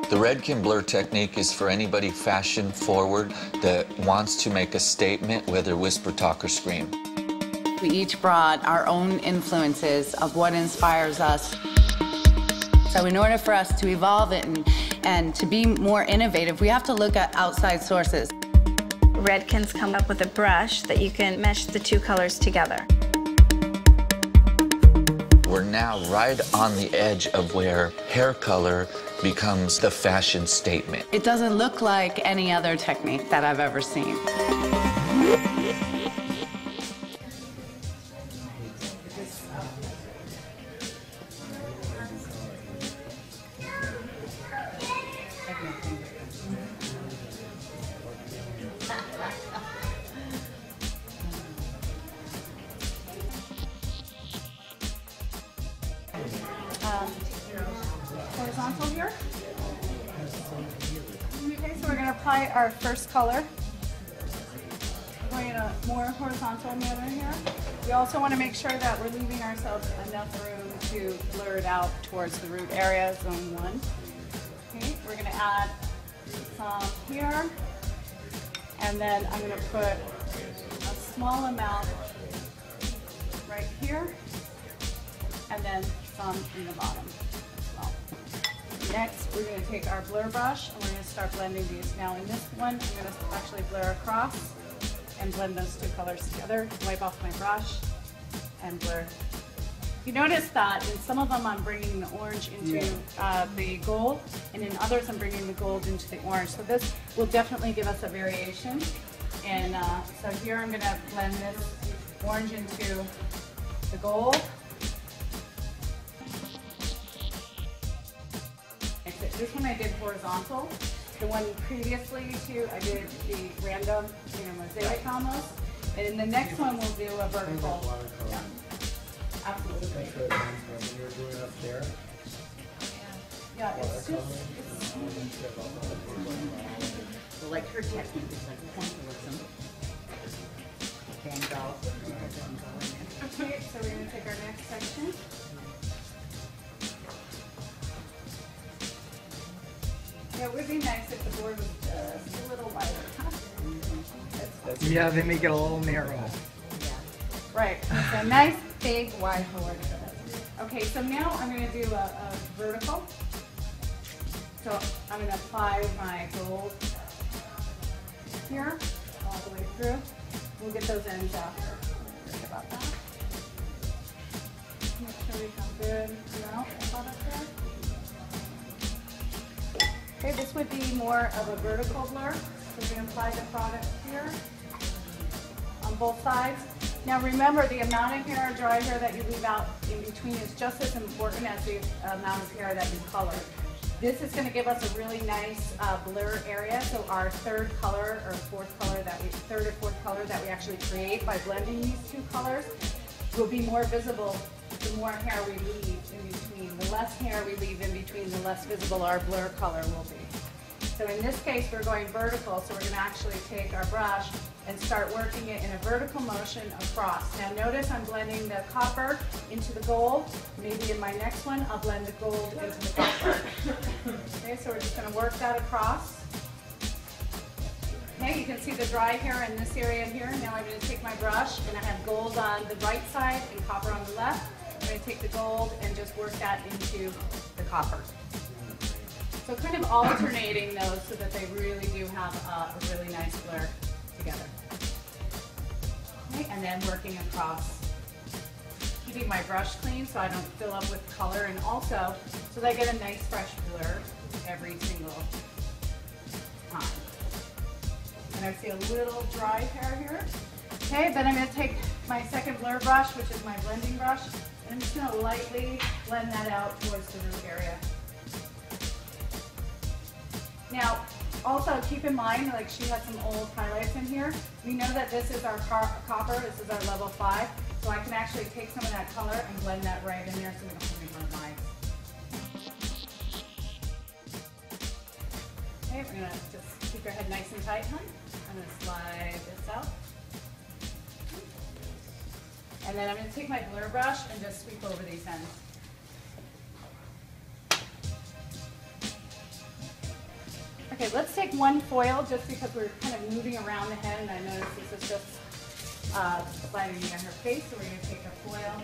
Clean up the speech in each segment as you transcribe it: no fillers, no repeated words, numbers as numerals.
The Redken blur technique is for anybody fashion forward that wants to make a statement, whether whisper, talk, or scream. We each brought our own influences of what inspires us. So in order for us to evolve it and to be more innovative, we have to look at outside sources. Redken's come up with a brush that you can mesh the two colors together. We're now right on the edge of where hair color becomes the fashion statement. It doesn't look like any other technique that I've ever seen. Horizontal here. Okay, so we're going to apply our first color. We're going in a more horizontal manner here. We also want to make sure that we're leaving ourselves enough room to blur it out towards the root area, zone 1. Okay, we're going to add some here, and then I'm going to put a small amount right here, and then some in the bottom as well. Next, we're going to take our blur brush and we're going to start blending these. Now in this one, I'm going to actually blur across and blend those two colors together. Wipe off my brush and blur. You notice that in some of them I'm bringing the orange into the gold, and in others I'm bringing the gold into the orange. So this will definitely give us a variation. And so here I'm going to blend this orange into the gold. This one I did horizontal. The one previously to I did the random, mosaic almost. And in the next one we'll do a vertical. Yeah. Absolutely. When you're doing up there. Yeah, it's just. Well, like her technique is like pointillism. Van Gogh. Okay, so we're going to take our next section. Yeah, it would be nice if the board was just a little wider. Yeah, they make it a little narrow. Yeah. Right. It's a nice, big, wide board. Okay, so now I'm going to do a vertical. So I'm going to apply my gold here all the way through. We'll get those ends after. Think about that. Make sure we have good product there. Okay, this would be more of a vertical blur. So we're going to apply the product here on both sides. Now remember, the amount of hair, dry hair that you leave out in between is just as important as the amount of hair that you color. This is going to give us a really nice blur area. So our third or fourth color that we actually create by blending these two colors will be more visible the more hair we leave in between. The less hair we leave in between, the less visible our blur color will be. So in this case, we're going vertical, so we're going to actually take our brush and start working it in a vertical motion across. Now notice I'm blending the copper into the gold. Maybe in my next one, I'll blend the gold into the copper. Okay, so we're just going to work that across. Okay, you can see the dry hair in this area here. Now I'm going to take my brush, and I have gold on the right side and copper on the left. I'm going to take the gold and just work that into the copper. So kind of alternating those so that they really do have a really nice blur together. Okay, and then working across, keeping my brush clean so I don't fill up with color, and also so that I get a nice fresh blur every single time. And I see a little dry hair here. Okay, then I'm going to take my second blur brush, which is my blending brush, and I'm just going to lightly blend that out towards the root area. Now, also keep in mind, like she had some old highlights in here. We know that this is our copper, this is our level 5, so I can actually take some of that color and blend that right in there so we don't have any burnt lines. Okay, we're going to just keep your head nice and tight, hon. I'm going to slide this out. And then I'm going to take my blur brush and just sweep over these ends. Okay, let's take one foil just because we're kind of moving around the head, and I noticed this is just sliding near her face, so we're going to take a foil,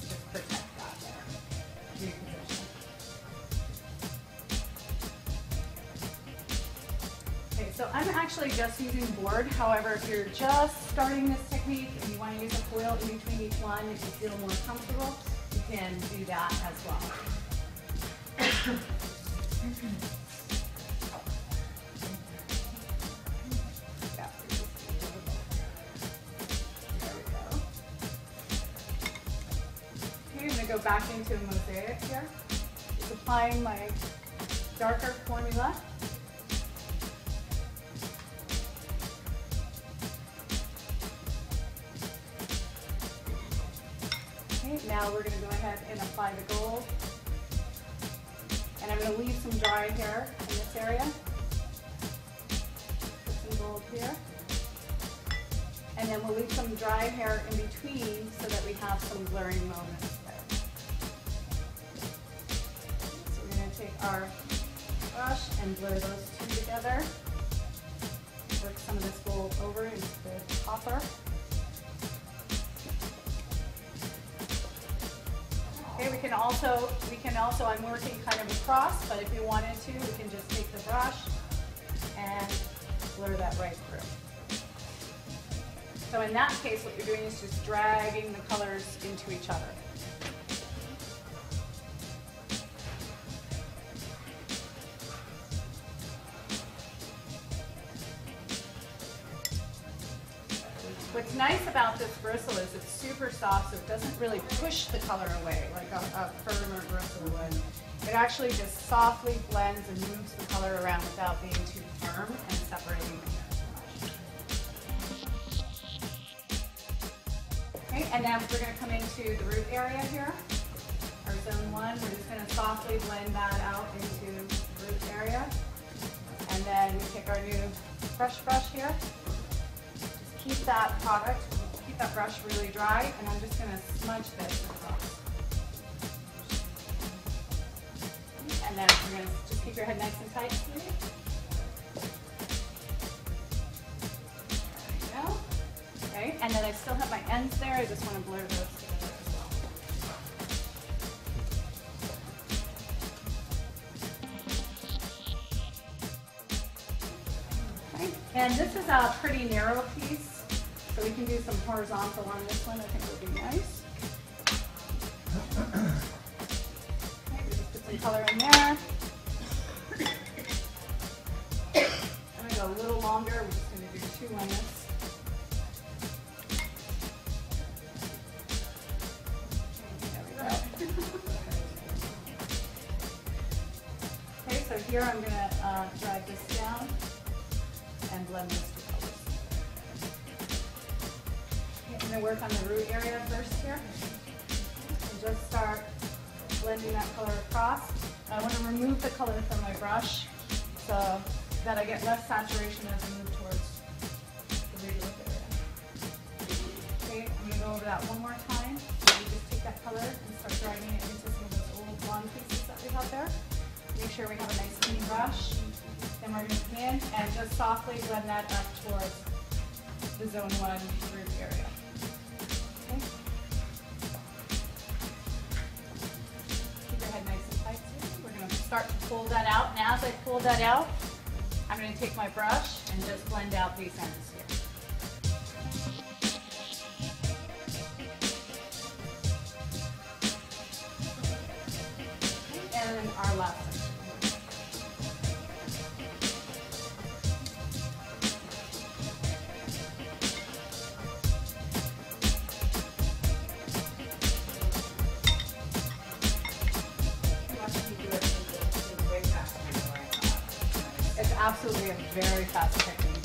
just protect that there. Reposition. Okay, so I'm actually just using board. However, if you're just starting this technique and you want to use a foil in between each one, if you feel more comfortable, you can do that as well. I'm going to go back into a mosaic here. Just applying my darker formula. Okay, now we're going to go ahead and apply the gold. And I'm going to leave some dry hair in this area. Put some gold here. And then we'll leave some dry hair in between so that we have some blurring moments there. So we're going to take our brush and blur those two together. Work some of this gold over into the copper. Okay, we can also, I'm working kind of across, but if you wanted to, we can just take the brush and blur that right through. So in that case, what you're doing is just dragging the colors into each other. What's nice about this bristle is it's super soft, so it doesn't really push the color away like a firmer bristle would. It actually just softly blends and moves the color around without being too firm and separating the hair too much. Okay, and now we're going to come into the root area here, our zone 1. We're just going to softly blend that out into the root area. And then we take our new brush here. Keep that product, keep that brush really dry, and I'm just going to smudge this across. And then we're going to just keep your head nice and tight, please. There we go. Okay, and then I still have my ends there. I just want to blur those together as well. Okay, and this is a pretty narrow piece. So we can do some horizontal on this one. I think would be nice. Okay, we just put some color in there. I'm going to go a little longer. We're just going to do 2 on this. There we go. Okay, so here I'm going to drag this down and blend this. I'm going to work on the root area first here. And just start blending that color across. I want to remove the color from my brush so that I get less saturation as I move towards the root area. Okay, I'm going to go over that one more time. So you just take that color and start dragging it into some of those old blonde pieces that we have there. Make sure we have a nice clean brush. Then we're going to come in and just softly blend that up towards the zone 1 root area. Start to pull that out, and as I pull that out, I'm going to take my brush and just blend out these ends here. And then our last section. Absolutely a very fast technique.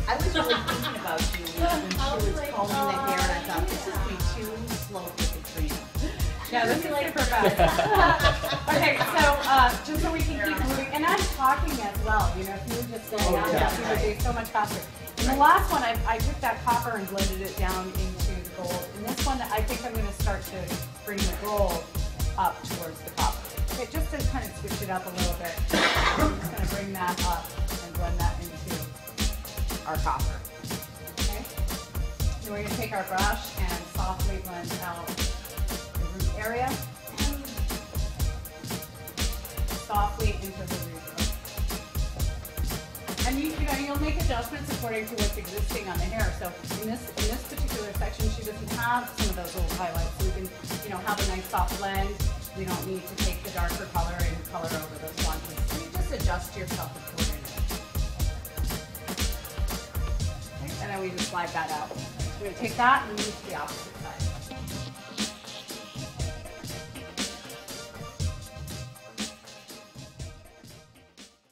I was really thinking about you when she was combing the hair, and I thought, this is be too slow for Katrina. Yeah, this is super fast. Okay, so just so we can keep moving, and I'm talking as well, you know, if you were just saying that, you would be so much faster. In the last one, I took that copper and blended it down into the gold. And this one, I think I'm gonna start to bring the gold up towards the copper. Okay, just to kind of switch it up a little bit. I'm just gonna bring that up and blend that into our copper. Okay? Then we're gonna take our brush and softly blend out the root area. Softly into the root. And you'll make adjustments according to what's existing on the hair. So in this particular section, she doesn't have some of those little highlights. So we can, have a nice soft blend. We don't need to take the darker color and color over those ones. So you just adjust yourself accordingly. Okay, and then we just slide that out. We're gonna take that and move to the opposite side.